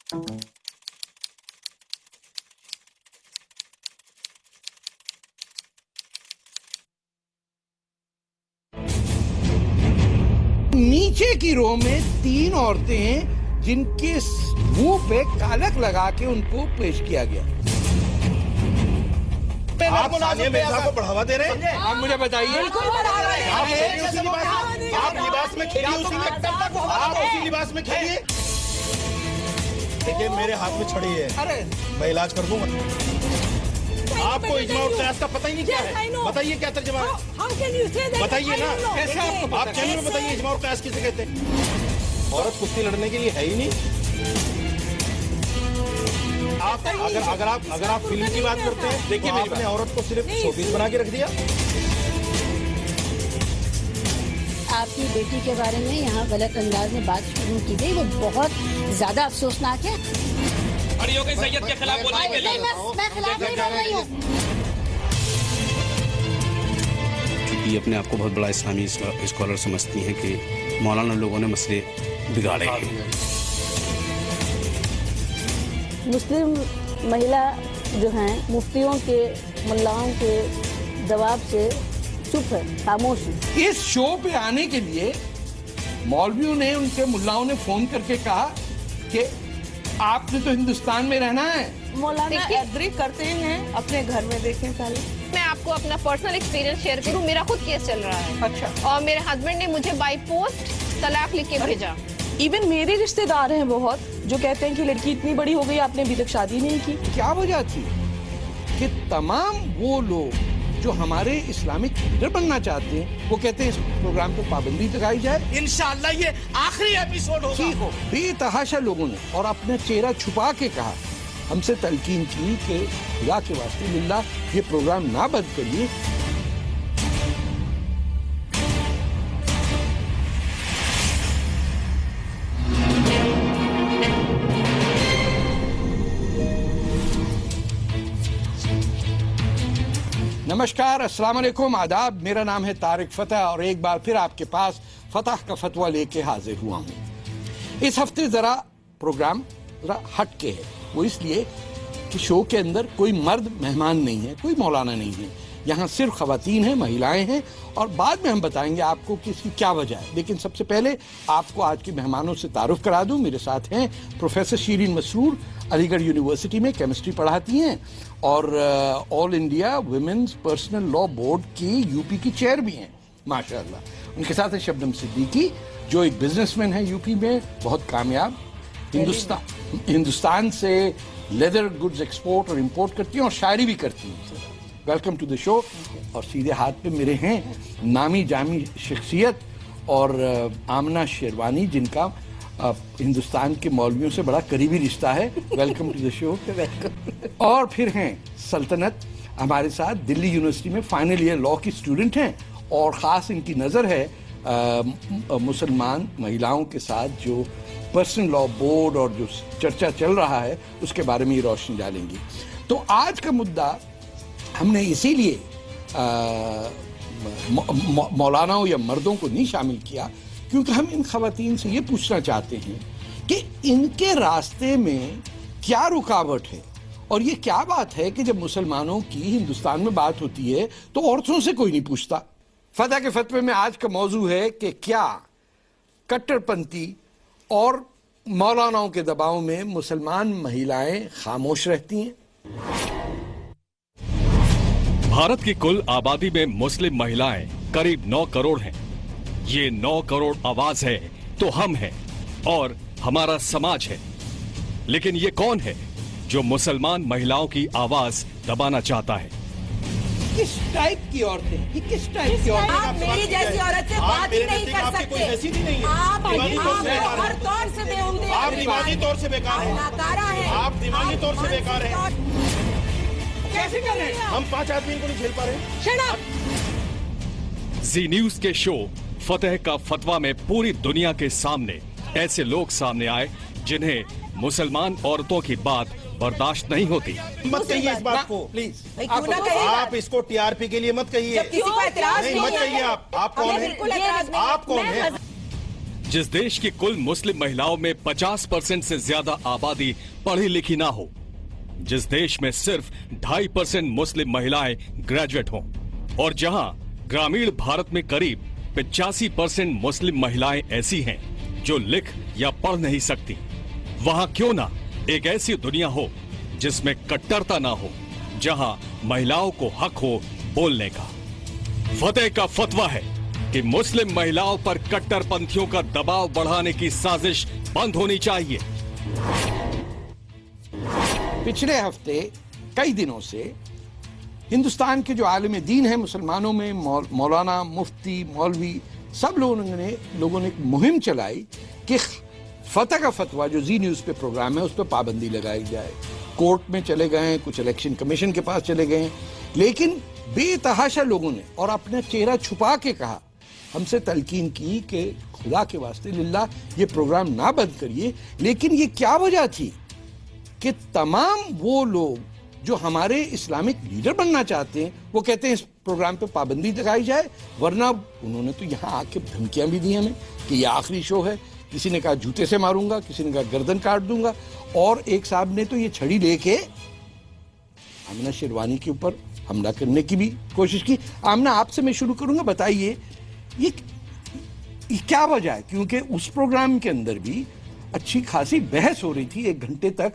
नीचे की रो में 3 औरतें हैं जिनके मुंह पे कालक लगा के उनको पेश किया गया। आप सानिया मिर्जा को बढ़ावा दे रहे हैं? आप मुझे बताइए, आप लिबास में खेलिए, आप उसी लिबास में खेलिए। देखिए मेरे हाथ में छड़ी है, अरे मैं इलाज कर दूंगा। आपको इजमा और क़यास का पता ही नहीं क्या है? बताइए क्या तर्जुमा है, बताइए ना। कैसे आपको आप चैनल में बताइए इजमा और क़यास किसे कहते हैं? औरत कुश्ती लड़ने के लिए है ही नहीं। आप अगर आप फिल्म की बात करते हैं, देखिए आपने औरत को सिर्फ शोपीस बना के रख दिया। आपकी बेटी के बारे में यहाँ गलत अंदाज में बात शुरू की गई, वो बहुत ज्यादा अफसोसनाक है। सैयद के खिलाफ बोलने के लिए मैं खिलाफ नहीं बोल रही हूँ। ये अपने आप को बहुत बड़ा इस्लामी स्कॉलर समझती हैं कि मौलाना लोगों ने मसले बिगाड़े हैं। मुस्लिम महिला जो हैं मुफ्तियों के, मुल्लाओं के जवाब से चुप है, खामोश है। इस शो पे आने के लिए मौलवियों ने, उनके मुल्लाओं ने फोन करके कहा कि आपने तो हिंदुस्तान में रहना है। मौलाना एग्री करते हैं, अपने घर में देखें पहले। मैं आपको अपना पर्सनल एक्सपीरियंस शेयर करूं, मेरा खुद केस चल रहा है। अच्छा। और मेरे हस्बैंड ने मुझे बाय पोस्ट तलाक लिख के भेजा। इवन मेरे रिश्तेदार हैं बहुत जो कहते हैं कि लड़की इतनी बड़ी हो गई, आपने अभी तक शादी नहीं की। क्या वजह थी कि तमाम वो लोग जो हमारे इस्लामिक लीडर बनना चाहते हैं, वो कहते हैं इस प्रोग्राम पर पाबंदी लगाई जाए। इंशाअल्लाह ये आखिरी एपिसोड होगा। बेतहाशा लोगों ने और अपना चेहरा छुपा के कहा, हमसे तलकीन की कि खुदा के वास्ते लिल्लाह ये प्रोग्राम ना बंद करिए। नमस्कार, अस्सलाम वालेकुम, आदाब। मेरा नाम है तारिक फतेह और एक बार फिर आपके पास फतह का फतवा लेके हाजिर हुआ हूँ। इस हफ्ते ज़रा प्रोग्राम ज़रा हटके है। वो इसलिए कि शो के अंदर कोई मर्द मेहमान नहीं है, कोई मौलाना नहीं है। यहाँ सिर्फ ख़वातीन हैं, महिलाएं हैं और बाद में हम बताएंगे आपको कि इसकी क्या वजह है। लेकिन सबसे पहले आपको आज के मेहमानों से तारुफ करा दूँ। मेरे साथ हैं प्रोफेसर शीरीन मसरूर, अलीगढ़ यूनिवर्सिटी में केमिस्ट्री पढ़ाती हैं और all India women's personal law board की यूपी की चेयर भी हैं माशाअल्लाह। उनके साथ है शबनम सिद्दीकी जो एक बिजनेसमैन है यूपी में, बहुत कामयाब, हिंदुस्तान से लेदर गुड्स एक्सपोर्ट और इंपोर्ट करती हैं और शायरी भी करती हैं। Welcome to the show. और सीधे हाथ पे मेरे हैं नामी जामी शख्सियत और आमना शेरवानी जिनका हिंदुस्तान के मौलवियों से बड़ा करीबी रिश्ता है। Welcome to the show. और फिर हैं सल्तनत हमारे साथ, दिल्ली यूनिवर्सिटी में फाइनल ईयर लॉ की स्टूडेंट हैं और ख़ास इनकी नज़र है मुसलमान महिलाओं के साथ जो पर्सनल लॉ बोर्ड और जो चर्चा चल रहा है उसके बारे में ये रोशनी डालेंगी। तो आज का मुद्दा हमने इसीलिए मौलानाओं या मर्दों को नहीं शामिल किया क्योंकि हम इन खवातीन से ये पूछना चाहते हैं कि इनके रास्ते में क्या रुकावट है और ये क्या बात है कि जब मुसलमानों की हिंदुस्तान में बात होती है तो औरतों से कोई नहीं पूछता। फतह के फतवे में आज का मौजू है कि क्या कट्टरपंथी और मौलानाओं के दबाव में मुसलमान महिलाएं खामोश रहती हैं। भारत की कुल आबादी में मुस्लिम महिलाएं करीब 9 करोड़ हैं। ये 9 करोड़ आवाज है तो हम हैं और हमारा समाज है। लेकिन ये कौन है जो मुसलमान महिलाओं की आवाज दबाना चाहता है? किस टाइप की औरतें? ये किस टाइप की औरतें? आप मेरी जैसी औरत से बात ही नहीं कर सकते। आप हर तौर से बेहुदे, आप दिमागी तौर से बेकार हैं, आप दिमागी तौर से बेकार हैं। कैसे कर रहे हैं? हम 5 आदमी को नहीं झेल पा रहे। जी न्यूज के शो फतेह का फतवा में पूरी दुनिया के सामने ऐसे लोग सामने आए जिन्हें मुसलमान औरतों की बात बर्दाश्त नहीं होती। मत कहिए इस बात को प्लीज। आप इसको टीआरपी के लिए मत कहिए। किसी को एतराज नहीं, मत कहिए। आप कौन है? आप कौन है? जिस देश की कुल मुस्लिम महिलाओं में 50% से ज्यादा आबादी पढ़ी लिखी ना हो, जिस देश में सिर्फ 2.5% मुस्लिम महिलाएं ग्रेजुएट हों, और जहां ग्रामीण भारत में करीब 85% मुस्लिम महिलाएं ऐसी हैं जो लिख या पढ़ नहीं सकती, वहां क्यों ना एक ऐसी दुनिया हो जिसमें कट्टरता ना हो, जहां महिलाओं को हक हो बोलने का। फतेह का फतवा है कि मुस्लिम महिलाओं पर कट्टरपंथियों का दबाव बढ़ाने की साजिश बंद होनी चाहिए। पिछले हफ्ते कई दिनों से हिंदुस्तान के जो आलिम दीन है मुसलमानों में, मौलाना, मुफ्ती, मौलवी, सब लोगों ने एक मुहिम चलाई कि फतह का फतवा जो जी न्यूज पे प्रोग्राम है उस पर पाबंदी लगाई जाए। कोर्ट में चले गए, कुछ इलेक्शन कमीशन के पास चले गए, लेकिन बेतहाशा लोगों ने और अपना चेहरा छुपा के कहा, हमसे तलकीन की कि खुदा के वास्ते लिल्लाह ये प्रोग्राम ना बंद करिए। लेकिन ये क्या वजह थी कि तमाम वो लोग जो हमारे इस्लामिक लीडर बनना चाहते हैं वो कहते हैं इस प्रोग्राम पे पाबंदी लगाई जाए, वरना उन्होंने तो यहाँ आके धमकियां भी दी हमें कि ये आखिरी शो है। किसी ने कहा जूते से मारूंगा, किसी ने कहा गर्दन काट दूंगा, और एक साहब ने तो ये छड़ी लेके आमना शेरवानी के ऊपर हमला करने की भी कोशिश की। आमना, आपसे मैं शुरू करूंगा, बताइए ये क्या वजह है? क्योंकि उस प्रोग्राम के अंदर भी अच्छी खासी बहस हो रही थी, 1 घंटे तक।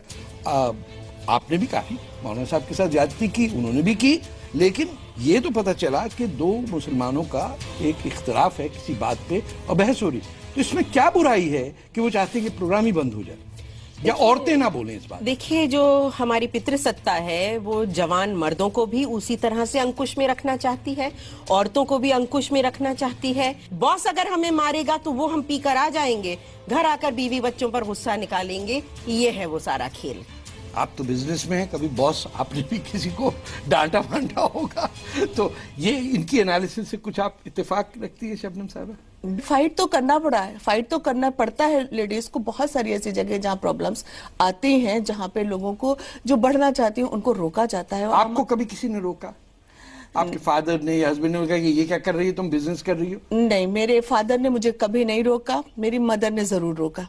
आपने भी काफी मौलाना साहब के साथ ज्यादती की, उन्होंने भी की, लेकिन ये तो पता चला कि 2 मुसलमानों का एक इख्तिलाफ है किसी बात पे और बहस हो रही। तो इसमें क्या बुराई है कि वो चाहते हैं कि प्रोग्राम ही बंद हो जाए या औरतें ना बोलें इस बात? देखिए, जो हमारी पितृसत्ता है वो जवान मर्दों को भी उसी तरह से अंकुश में रखना चाहती है, औरतों को भी अंकुश में रखना चाहती है। बॉस अगर हमें मारेगा तो वो हम पीकर आ जाएंगे, घर आकर बीवी बच्चों पर गुस्सा निकालेंगे। ये है वो सारा खेल। आप तो बिजनेस में हैं, कभी बॉस आपने भी किसी को डांटा वांटा होगा, तो ये इनकी एनालिसिस से कुछ आप इत्तेफाक रखती है शबनम साहब? फाइट तो करना पड़ा है, फाइट तो करना पड़ता है लेडीज को। बहुत सारी ऐसी जगह जहाँ प्रॉब्लम्स आते हैं, जहाँ पे लोगों को जो बढ़ना चाहती हैं उनको रोका जाता है। आपको कभी किसी ने रोका? आपके फादर ने या हस्बैंड ने कहा कि ये क्या कर रही है, तुम बिजनेस कर रही हो? नहीं, मेरे फादर ने मुझे कभी नहीं रोका, मेरी मदर ने जरूर रोका।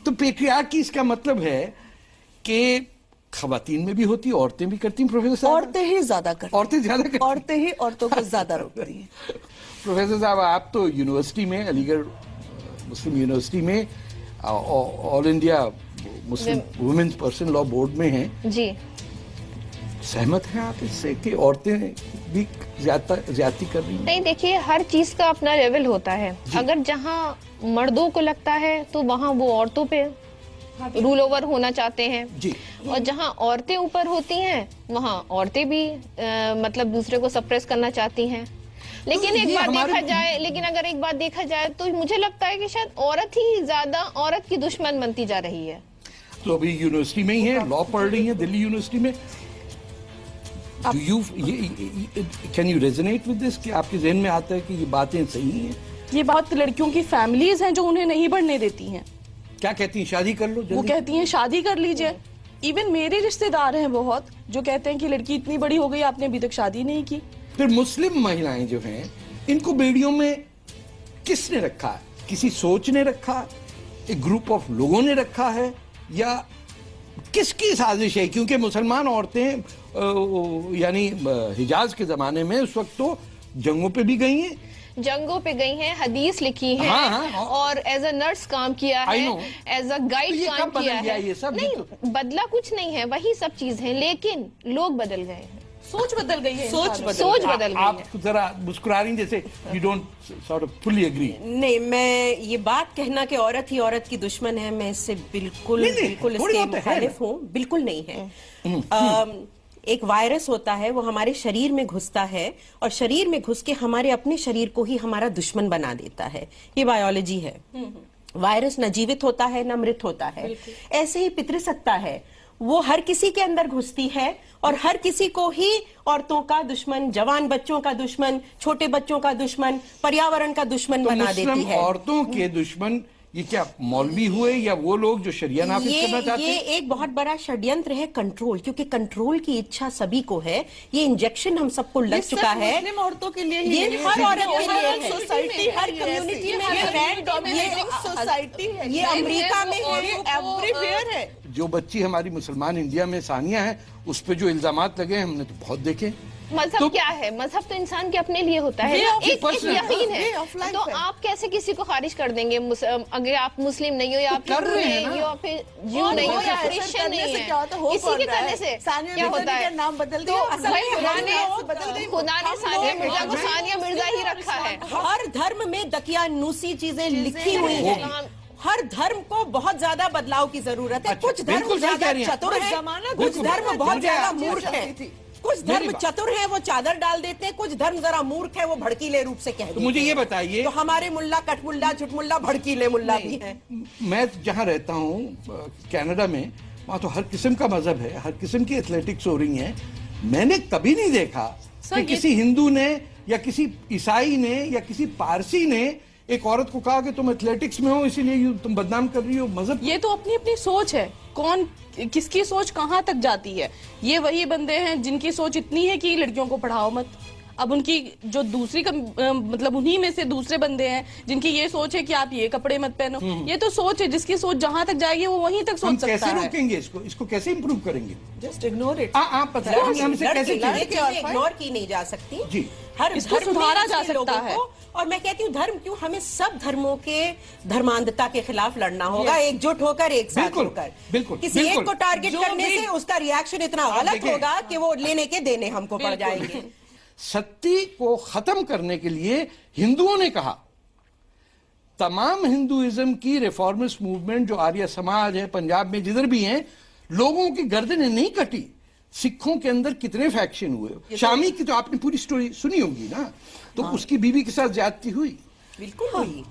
तो पेट्रियार्की इसका मतलब है कि खवातीन में भी होती है, औरतें भी करती हैं प्रोफेसर साहब? औरतें ही ज्यादा करती हैं। औरतें ज्यादा करती हैं? औरतें ही औरतों को ज्यादा रोकती हैं। प्रोफेसर साहब, आप तो यूनिवर्सिटी में, अलीगढ़ मुस्लिम यूनिवर्सिटी में all India Muslim women's person law board में हैं जी। सहमत हैं आप इससे कि औरतें भी ज्यादती कर रही हैं? नहीं, देखिए, हर चीज का अपना लेवल होता है। अगर जहाँ मर्दों को लगता है तो वहाँ वो औरतों पे रूल ओवर होना चाहते हैं जी। और जहाँ औरतें ऊपर होती हैं वहाँ औरतें भी मतलब दूसरे को सप्रेस करना चाहती हैं। लेकिन अगर एक बात देखा जाए तो मुझे लगता है कि शायद औरत ही ज्यादा औरत की दुश्मन बनती जा रही है। तो अभी यूनिवर्सिटी में ही है, लॉ पढ़ रही है दिल्ली यूनिवर्सिटी में। Can you resonate with this, कि आपके जहन में आता है कि ये बातें सही हैं? ये बहुत लड़कियों की फैमिलीज हैं जो उन्हें नहीं बढ़ने देती हैं। क्या कहती हैं, शादी कर लो जल्दी? वो कहती हैं शादी कर लीजिए। इवन मेरे रिश्तेदार हैं बहुत जो कहते हैं कि लड़की इतनी बड़ी हो गई, आपने अभी तक शादी नहीं की। फिर मुस्लिम महिलाएं जो हैं, इनको बेड़ियों में किसने रखा है? किसी सोच ने रखा, एक ग्रुप ऑफ लोगों ने रखा है, या किसकी साजिश है? क्योंकि मुसलमान औरतें यानी हिजाज के जमाने में उस वक्त तो जंगों पे भी गई हैं, हदीस लिखी है। हाँ। और एज अ नर्स काम किया है, एज अ गाइड काम किया है। ये सब नहीं, तो बदला कुछ नहीं है, वही सब चीज है, लेकिन लोग बदल गए हैं, सोच बदल गई है, सोच बदल गई है। आप जरा मुस्कुरा रही जैसे you don't sort of fully agree. नहीं, मैं ये बात कहना कि औरत ही औरत की दुश्मन है, मैं इससे बिल्कुल इसके मुखालिफ हूँ। बिल्कुल नहीं है। एक वायरस होता है, वो हमारे शरीर में घुसता है और शरीर में घुस के हमारे अपने शरीर को ही हमारा दुश्मन बना देता है। ये बायोलॉजी है। वायरस न जीवित होता है न मृत होता है। ऐसे ही पितृसत्ता है, वो हर किसी के अंदर घुसती है और हर किसी को ही औरतों का दुश्मन, जवान बच्चों का दुश्मन, छोटे बच्चों का दुश्मन, पर्यावरण का दुश्मन बना देती है। औरतों के दुश्मन ये क्या मौलवी हुए या वो लोग जो शरिया नाफिज करना चाहते ये हैं? एक बहुत बड़ा षड्यंत्र है कंट्रोल, क्योंकि कंट्रोल की इच्छा सभी को है। ये इंजेक्शन हम सबको लग चुका है। मुस्लिम औरतों के लिए ही ये नहीं है, हर औरत के लिए है। सोसाइटी, हर कम्युनिटी में सोसाइटी है, ये अमेरिका में है, एवरीवेयर है। जो बच्ची हमारी मुसलमान इंडिया में सानिया है, उस पे जो इल्जामात लगे हैं हमने तो बहुत देखे। मजहब क्या है? मजहब तो इंसान के अपने लिए होता है ना, एक यकीन है। तो आप कैसे किसी को खारिज कर देंगे अगर आप मुस्लिम नहीं हो या आप हिंदू नहीं हो या फिर ज्यू नहीं हो या क्रिश्चियन नहीं है? इसी के करने से क्या होता है? नाम बदल तो भाई खुदा ने सानिया मिर्जा को सानिया मिर्जा ही रखा है। हर धर्म में दकियानूसी चीजें लिखी हुई है। हर धर्म को बहुत ज्यादा बदलाव की जरूरत है। कुछ धर्म ज्यादा चतुर है, कुछ धर्म बहुत ज्यादा मूर्ख है। कुछ धर्म चतुर है, वो चादर डाल देते हैं। कुछ धर्म जरा मूर्ख है, वो भड़कीले रूप से कह देते हैं। मुझे ये बताइए, तो हमारे मुल्ला कटमुल्ला झुटमुल्ला भड़कीले मुल्ला भी है। मैं जहाँ रहता हूँ कनाडा में, वहाँ तो हर किस्म का मजहब है, हर किस्म की एथलेटिक्स हो रही हैं। मैंने कभी नहीं देखा कि किसी हिंदू ने या किसी ईसाई ने या किसी पारसी ने एक औरत को कहा कि तुम एथलेटिक्स में हो इसीलिए तुम बदनाम कर रही हो मजहब। ये तो अपनी अपनी सोच है, कौन किसकी सोच कहाँ तक जाती है। ये वही बंदे हैं जिनकी सोच इतनी है कि लड़कियों को पढ़ाओ मत। अब उनकी जो दूसरी मतलब उन्हीं में से दूसरे बंदे हैं जिनकी ये सोच है कि आप ये कपड़े मत पहनो। ये तो सोच है, जिसकी सोच जहां तक जाएगी वो वहीं तक सोच सकता है। कैसे रोकेंगे इसको कैसे इंप्रूव करेंगे? Just ignore it. आप बताइए हमसे कैसे इग्नोर की नहीं जा सकती जी। हर इसको सुधारा जा सकता है। और मैं कहती हूँ धर्म क्यों, हमें सब धर्मों के धर्मांधता के खिलाफ लड़ना होगा, एकजुट होकर, एक साथ होकर। बिल्कुल, किसी एक को टारगेट करने से उसका रिएक्शन इतना गलत होगा कि वो लेने के देने हमको पड़ जाएंगे। सत्ती को खत्म करने के लिए हिंदुओं ने कहा, तमाम हिंदुइज्म की रिफॉर्मिस्ट मूवमेंट जो आर्य समाज है पंजाब में जिधर भी हैं, लोगों की गर्दनें नहीं कटी। सिखों के अंदर कितने फैक्शन हुए। शामी की तो आपने पूरी स्टोरी सुनी होगी ना, तो उसकी बीवी के साथ ज्यादती हुई। बिल्कुल हुई,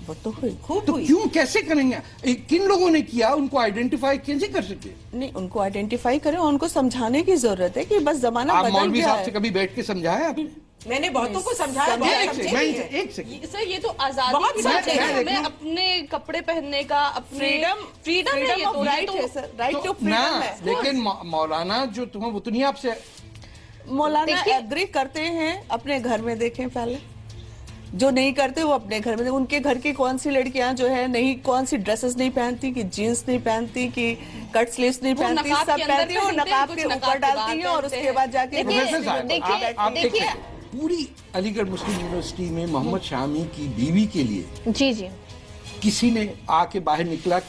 वो तो हुई, खूब तो हुई। क्यों, कैसे करेंगे? किन लोगों ने किया, उनको आइडेंटिफाई कैसे कर सके? नहीं, उनको आइडेंटिफाई करें, उनको समझाने की जरूरत है कि बस जमाना आप बदल मौलवी गया साहब है। से कभी बैठ के समझाया आपने? मैंने बहुतों को समझाया। एक सेकंड सर, ये तो आजादी बहुत की बात है, मैं हमें अपने कपड़े पहनने का, अपने फ्रीडम है, ये तो राइट है सर, राइट टू ना, फ्रीडम है। लेकिन मौलाना जो तुम्हें वो तो नहीं आपसे मौलाना एग्री करते हैं, अपने घर में देखें पहले। जो नहीं करते वो अपने घर में, उनके घर की कौन सी लड़कियां जो है नहीं, कौन सी ड्रेसेस नहीं पहनती, कि जीन्स नहीं पहनती, कि कट स्लीव्स नहीं पहनती, सब पहनती है, नकाब के ऊपर डालती हैं और उसके बाद जाके। प्रोफेसर साहब, आप देखिए, पूरी अलीगढ़ मुस्लिम यूनिवर्सिटी में मोहम्मद शामी की बीवी के लिए जी किसी ने आके बाहर निकला,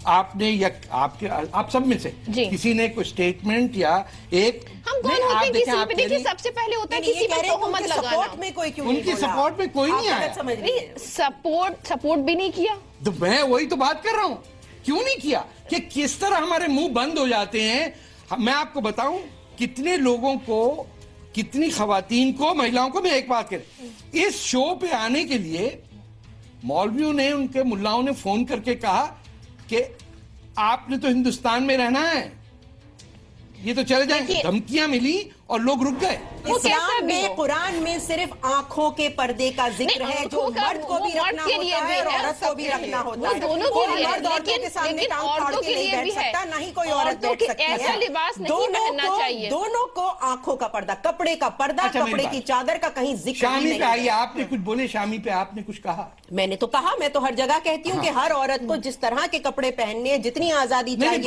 आपने या आप सब में से किसी ने कोई स्टेटमेंट या एक, हम कौन होते हैं किसी पे? देखिए, सबसे पहले होता है किसी पे तोहमत लगाना। सपोर्ट में कोई क्यों उनकी सपोर्ट में कोई नहीं आया। सपोर्ट भी नहीं किया। तो मैं वही तो बात कर रहा हूँ, क्यों नहीं किया, कि किस तरह हमारे मुंह बंद हो जाते हैं। मैं आपको बताऊं कितने लोगों को, कितनी खवातीन को, महिलाओं को, मैं एक बात करें, इस शो पे आने के लिए मौलवियों ने, उनके मुल्लाओं ने फोन करके कहा कि आपने तो हिंदुस्तान में रहना है, ये तो चले जाएंगे। धमकियां मिली और लोग रुक गए। इस्लाम में, कुरान में सिर्फ आंखों के पर्दे का जिक्र है, जो मर्द को भी रखना होता है और औरत को भी रखना होता है। दोनों के लिए, मर्द औरतों के सामने टांग फाड़ के नहीं बैठ सकता, ना ही कोई औरत बैठ सकती है। ऐसा लिबास नहीं पहनना चाहिए। दोनों को आंखों का पर्दा, कपड़े का पर्दा, कपड़े की चादर का कहीं जिक्र शामी नहीं। पे आइए, आपने कुछ बोले, शामी पे आपने कुछ कहा। मैंने तो कहा, मैं तो हर जगह कहती हूँ कि हर औरत को जिस तरह के कपड़े पहनने, जितनी आजादी चाहिए।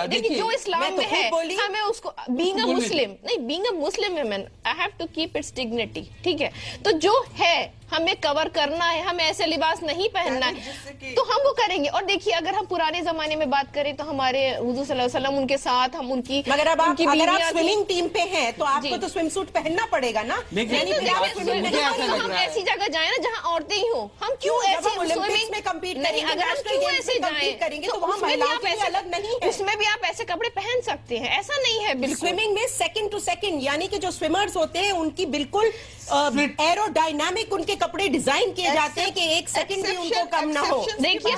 देखिए, जो इस्लाम में है, हमें उसको बीइंग अ मुस्लिम नहीं, being a Muslim woman I have to keep its dignity. ठीक है, तो जो है हमें कवर करना है, हमें ऐसे लिबास नहीं पहनना है, तो हम वो करेंगे। और देखिए, अगर हम पुराने जमाने में बात करें तो हमारे हुजूर सल्लल्लाहु अलैहि वसल्लम, उनके साथ हम उनकी, मगर अब आप स्विमिंग टीम पे हैं तो आपको तो स्विम सूट पहनना पड़ेगा ना। हम ऐसी जगह जाए ना जहाँ औरतें ही हो, हम क्यों ऐसे ओलंपिक्स में कम्पीट नहीं, अगर हम क्यों ऐसे जाएं तो उसमें भी आप ऐसे कपड़े पहन सकते हैं, ऐसा नहीं है। बिल्कुल, स्विमिंग में सेकंड टू सेकंड, यानी कि जो स्विमर्स होते हैं उनकी बिल्कुल एरोडायनामिक उनके कपड़े डिजाइन किए जाते हैं कि एक सेकंड भी उनको कम ना हो। देखिए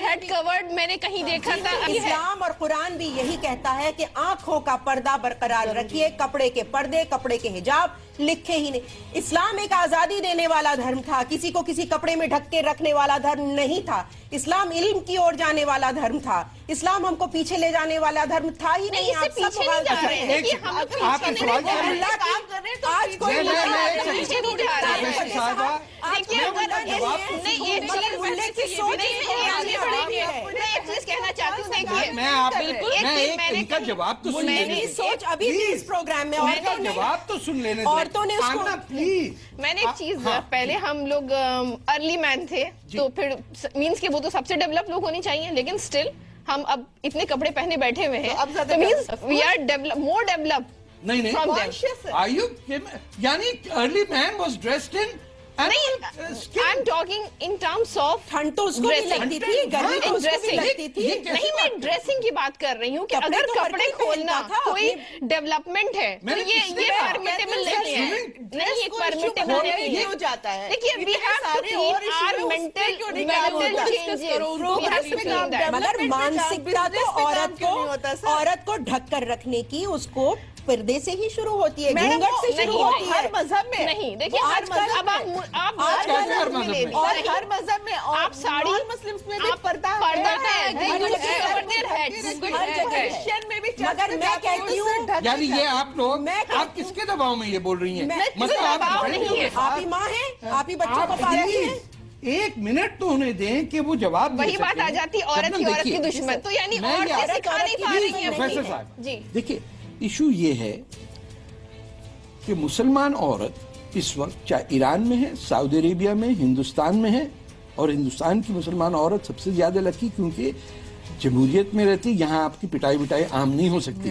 हेड कवर्ड मैंने कहीं देखा था। इस्लाम और कुरान भी यही कहता है कि आंखों का पर्दा बरकरार रखिए, कपड़े के पर्दे, कपड़े के हिजाब लिखे ही नहीं। इस्लाम एक आजादी देने वाला धर्म था, किसी को किसी कपड़े में ढक के रखने वाला धर्म नहीं था। इस्लाम इल्म की ओर जाने वाला धर्म था। इस्लाम हमको पीछे ले जाने वाला धर्म था ही नहीं। आप सब सवाल कर रहे हैं। आज कोई कहना चाहती हूँ, देखिए मैं इनका जवाब तो सुन लेने सोच अभी भी इस प्रोग्राम में जवाब तो सुन लेने औरतों ने उसको प्लीज। मैंने एक चीज पहले हम लोग अर्ली मैन थे तो फिर मींस के वो तो सबसे डेवलप लोग होने चाहिए, लेकिन स्टिल हम अब इतने कपड़े पहने बैठे हुए हैं तो means we are more develop. नहीं यानी early man was dressed in I am talking in terms of ठंड तो उसको भी लगती थी, गर्मी तो उसको भी लगती थी। नहीं, मैं ड्रेसिंग की बात कर रही हूँ कि अगर कपड़े खोलना कोई डेवलपमेंट है तो ये परमिटेबल नहीं है। नहीं, एक परमिटेबल नहीं हो जाता है। देखिए we have to keep our mental changes, मगर मानसिकता तो औरत को ढक कर रखने की उसको पर्दे से ही शुरू होती है, घूंघट से शुरू होती है। हर मजहब में नहीं। देखिए आजकल अब आप हर मजहब में आप साड़ी मुस्लिम्स में भी पर्दा है, क्रिश्चियन में भी। मगर मैं कहती हूँ यानी ये आप लोग आप किसके दबाव में ये बोल रही हैं? मतलब आप ही माँ हैं, आप ही बच्चों को पालती हैं। एक मिनट तो उन्हें दें कि वो जवाब वही बात आ जाती है, औरत ही औरत की दुश्मन। तो यानी औरतें सिखा नहीं पा रही हैं। प्रोफेसर साहब जी देखिए, इशू ये है कि मुसलमान औरत इस वक्त चाहे ईरान में है, सऊदी अरेबिया में, हिंदुस्तान में है, और हिंदुस्तान की मुसलमान औरत सबसे ज्यादा लकी क्योंकि जमहूरियत में रहती, यहाँ आपकी पिटाई आम नहीं हो सकती।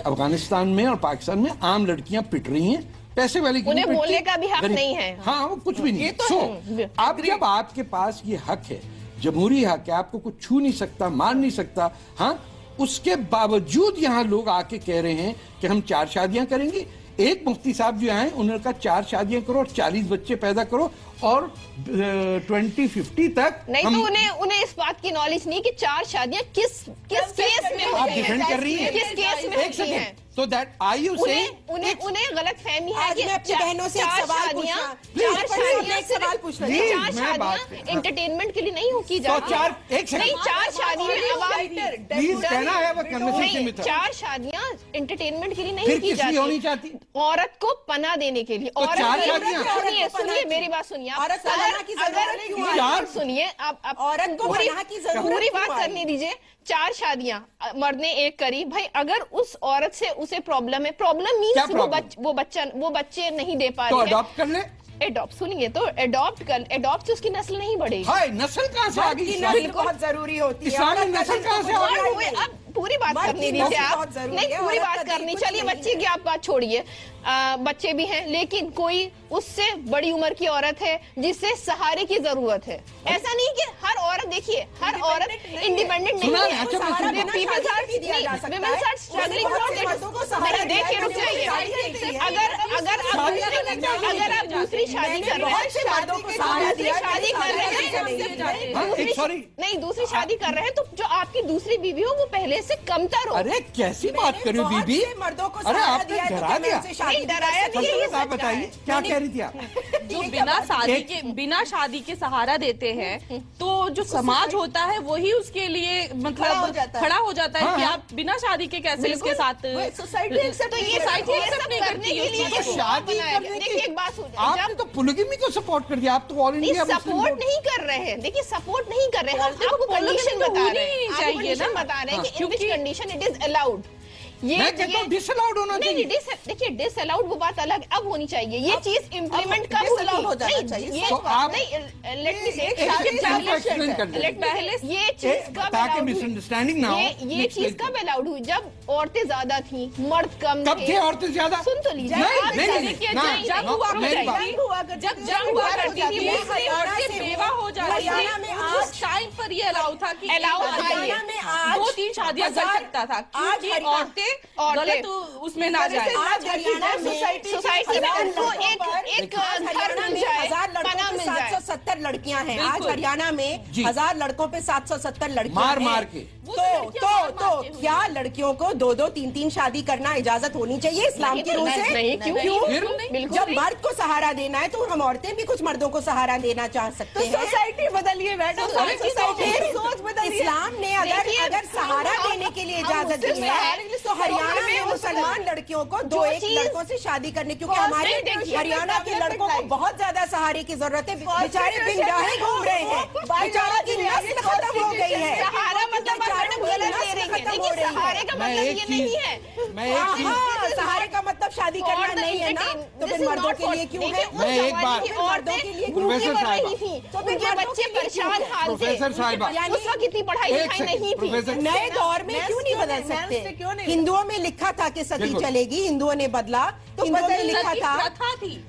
अफगानिस्तान में और पाकिस्तान में आम लड़कियां पिट रही हैं, पैसे वाली उन्हें बोलने का भी हक नहीं है। हाँ, वो कुछ भी नहीं। अब जब आपके पास ये हक है, जमहूरी हक है, आपको कुछ छू नहीं सकता, मार नहीं सकता, हाँ, उसके बावजूद यहाँ लोग आके कह रहे हैं कि हम 4 शादियां करेंगे। एक मुफ्ती साहब जो आए उन्होंने कहा 4 शादियां करो और 40 बच्चे पैदा करो और 2050 तक नहीं। तो उन्हें इस बात की नॉलेज नहीं कि 4 शादियां किस केस में आप डिफेंड कर रही हैं, किस केस में होती हैं। So that are you saying? उन्हें गलत फहमी है कि मैं अपनी बहनों से एक सवाल पूछना चार शादियां एंटरटेनमेंट के लिए नहीं हो की जाती। 4 शादियां प्लीज कहना है वो कन्वर्सेशन में था। 4 शादियां एंटरटेनमेंट के लिए नहीं की जाती, होनी चाहती औरत को पना देने के लिए। सुनिए मेरी बात सुनिए, सुनिए आप औरत को पूरी बात करने दीजिए। 4 शादियां मर्द ने एक करी, भाई अगर उस औरत से उसे प्रॉब्लम है, प्रॉब्लम मीन्स वो बच्चे नहीं दे पा रही है, अडॉप्ट कर ले। एडॉप्ट सुनिए तो एडॉप्ट से उसकी नस्ल नहीं बढ़ेगी। हाय, नस्ल कहाँ से आ गई? नस्ल बहुत जरूरी होती है। इस्लाम में नस्ल कहाँ से आ गई? अब पूरी बात करनी दीजिए आप। नहीं, पूरी बात करनी। चलिए बच्चे की आप बात छोड़िए, बच्चे भी हैं, लेकिन कोई उससे बड़ी उम्र की औरत है जिससे सहारे की जरूरत है। ऐसा नहीं कि हर औरत, देखिए हर औरत इंडिपेंडेंट नहीं है। देखिए रुक जाइए, अगर आप दूसरी शादी कर रहे हैं, दूसरी शादी कर रहे हैं तो जो आपकी दूसरी बीवी हो वो पहले से कमतर हो। अरे कैसी बात करो बीबी, मर्दों को अरे आपने डरा दिया। डराया नहीं, आप बताइए क्या कह रही थी आप? जो बिना शादी के सहारा देते हैं तो जो समाज होता है वही उसके लिए मतलब खड़ा हो जाता है कि आप बिना शादी के कैसे इसके साथ सोसाइटी एक्सेप्ट नहीं करती है। शादी देखिए एक बात, आपने तो पोलिगमी को सपोर्ट कर दिया, आप तो ऑल इंडिया सपोर्ट नहीं कर रहे हैं। देखिए सपोर्ट नहीं कर रहे हैं, आपको कंडीशन बता रहे हैं कि in which condition it is allowed. मैं कहता हूं डिसअलाउड होना चाहिए। देखिए डिसअलाउड वो बात अलग, अब होनी चाहिए ये चीज इम्प्लीमेंट कब होगी? हो जाना चाहिए। तो आप लेट मी से पहले ये चीज कब मिसअंडरस्टैंडिंग ना हो, ये चीज कब अलाउड हुई? जब औरतें ज्यादा थी, मर्द कम कब थे औरतें ज्यादा? सुन तो लीजिए, जब जंग हुआ करती थी औरतें बेवा हो जाती थी, उस टाइम पर ये अलाउ था कि 2-3 शादियां कर सकता था, क्योंकि औरतें गलत उसमें ना जाए। आज हरियाणा में सोसाइटी में उनको एक हरियाणा में 1000 लड़कों पे 770 लड़कियां हैं। आज हरियाणा में 1000 लड़कों पे 770 लड़कियां हैं। मार के तो क्या लड़कियों को 2-2, 3-3 शादी करना इजाजत होनी चाहिए इस्लाम के रूल से? क्यों? जब मर्द को सहारा देना है तो हम औरतें भी कुछ मर्दों को सहारा देना चाह सकते हैं। सोसाइटी बदलिए मैडम, सोच बदलिए। इस्लाम ने अगर सहारा देने के लिए इजाजत दी है तो हरियाणा में मुसलमान लड़कियों को 2-1 लड़कों से शादी करने, क्योंकि हमारे हरियाणा के लड़कों को बहुत ज्यादा सहारे की जरूरत है। बेचारे बिंदाहे घूम रहे हैं, बेचारों की नस्ल खत्म हो गई है। सहारा मतलब सहारे का मतलब ये नहीं है। सहारे का मतलब शादी करना नहीं है ना, तो फिर मर्दों के लिए क्यों है? मैं एक बात मर्दों के लिए प्रोफेसर साहिबा, तो फिर बच्चे परेशान हाल थे। प्रोफेसर साहिबा, उस वक्त इतनी पढ़ाई लिखाई नहीं थी। नए दौर में क्यों नहीं बदल सकते? हिंदुओं में लिखा था कि सती चलेगी, हिंदुओं ने बदला। हिंदुओं में लिखा था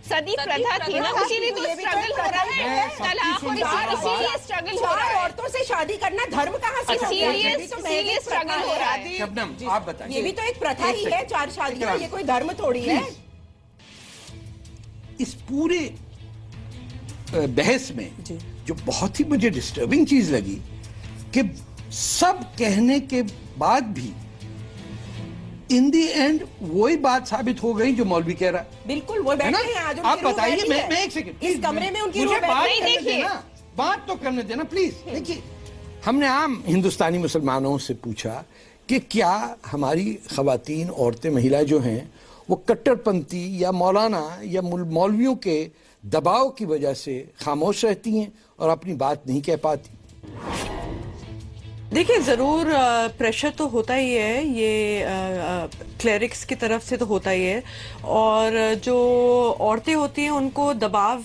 सदी प्रथा थी ना, इसीलिए तो स्ट्रगल हो रहा है। तलाक और इसीलिए स्ट्रगल हो रहा है। औरतों से शादी करना धर्म कहाँ से? इसीलिए स्ट्रगल हो रहा है। शबनम आप बताइए। ये भी तो एक प्रथा ही है, 4 शादियां, ये कोई धर्म थोड़ी है। इस पूरे बहस में जो बहुत ही मुझे डिस्टर्बिंग चीज लगी कि सब कहने के बाद भी इन दी एंड वही बात साबित हो गई जो मौलवी कह रहा है। बिल्कुल वो बैठे हैं आज। आप बताइए, मैं एक सेकंड, इस कमरे में उनकी मुझे बात करने देखिए। देना, बात तो करने देना प्लीज। देखिए, हमने आम हिंदुस्तानी मुसलमानों से पूछा कि क्या हमारी खवातीन, औरतें, महिलाएं जो हैं वो कट्टरपंथी या मौलाना या मौलवियों के दबाव की वजह से खामोश रहती हैं और अपनी बात नहीं कह पाती? देखिए, ज़रूर प्रेशर तो होता ही है, ये क्लेरिक्स की तरफ से तो होता ही है। और जो औरतें होती हैं उनको दबाव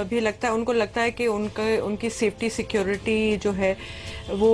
भी लगता है, उनको लगता है कि उनकी सेफ्टी सिक्योरिटी जो है वो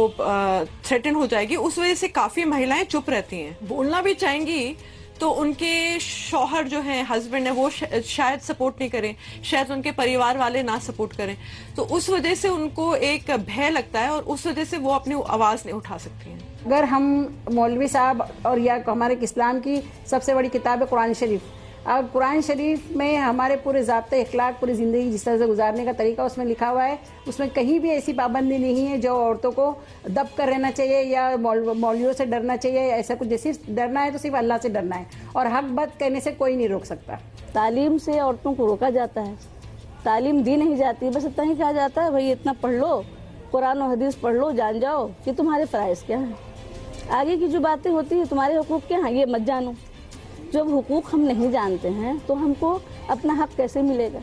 थ्रेटन हो जाएगी। उस वजह से काफ़ी महिलाएं चुप रहती हैं, बोलना भी चाहेंगी तो उनके शौहर जो हैं, हस्बैंड है, वो शायद सपोर्ट नहीं करें, शायद उनके परिवार वाले ना सपोर्ट करें, तो उस वजह से उनको एक भय लगता है और उस वजह से वो अपनी आवाज़ नहीं उठा सकती हैं। अगर हम मौलवी साहब और या हमारे इस्लाम की सबसे बड़ी किताब है कुरान शरीफ, अब कुरान शरीफ में हमारे पूरे ज़ाब्ते अखलाक, पूरी ज़िंदगी जिस तरह से गुजारने का तरीका उसमें लिखा हुआ है, उसमें कहीं भी ऐसी पाबंदी नहीं है जो औरतों को दब कर रहना चाहिए या मौलवियों से डरना चाहिए, ऐसा कुछ। जैसे डरना है तो सिर्फ अल्लाह से डरना है, और हक बात कहने से कोई नहीं रोक सकता। तालीम से औरतों को रोका जाता है, तालीम दी नहीं जाती, बस इतना ही कहा जाता है भाई इतना पढ़ लो, कुरान और हदीस पढ़ लो, जान जाओ कि तुम्हारे फ़राइज़ क्या हैं, आगे की जो बातें होती हैं तुम्हारे हुकूक क्या हैं ये मत जानो। जब हुकूक हम नहीं जानते हैं तो हमको अपना हक कैसे मिलेगा?